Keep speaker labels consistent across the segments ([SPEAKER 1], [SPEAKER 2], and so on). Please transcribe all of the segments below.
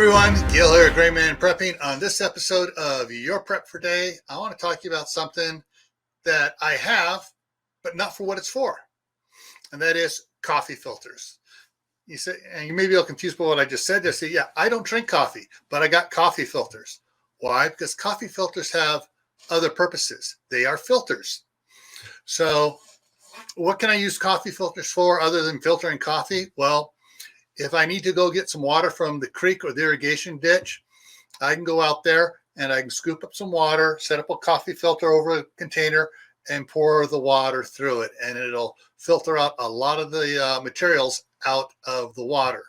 [SPEAKER 1] everyone, Gil here, Gray Man Prepping. On this episode of Your Prep for Day, I want to talk to you about something that I have, but not for what it's for, and that is coffee filters. You say, and you may be a little confused by what I just said. They say, yeah, I don't drink coffee, but I got coffee filters. Why? Because coffee filters have other purposes. They are filters. So what can I use coffee filters for other than filtering coffee? Well, if I need to go get some water from the creek or the irrigation ditch, I can go out there and I can scoop up some water, set up a coffee filter over a container, and pour the water through it. And it'll filter out a lot of the materials out of the water.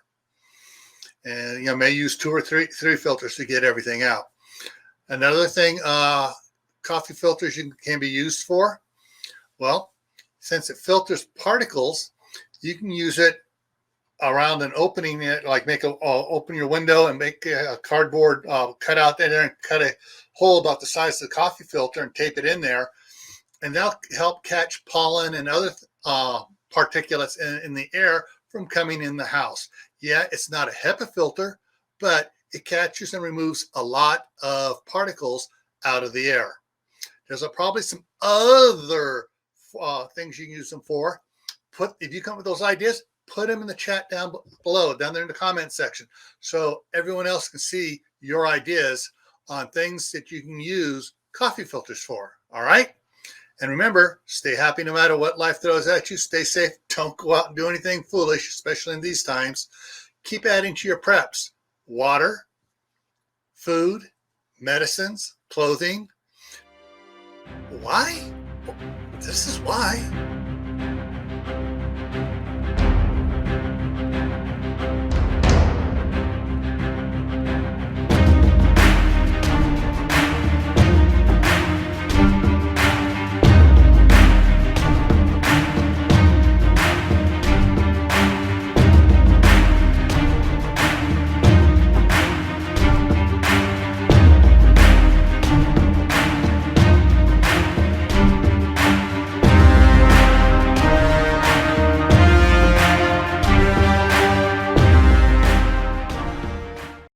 [SPEAKER 1] And may use two or three filters to get everything out. Another thing coffee filters can be used for, well, since it filters particles, you can use it around an opening, like open your window and make a cardboard cut out there and cut a hole about the size of the coffee filter and tape it in there, and that'll help catch pollen and other particulates in the air from coming in the house. Yeah, it's not a HEPA filter, but it catches and removes a lot of particles out of the air. There's probably some other things you can use them for. If you come with those ideas, put them in the chat down below, down there in the comment section, so everyone else can see your ideas on things that you can use coffee filters for. All right? And remember, stay happy no matter what life throws at you. Stay safe. Don't go out and do anything foolish, especially in these times. Keep adding to your preps: water, food, medicines, clothing. Why? This is why.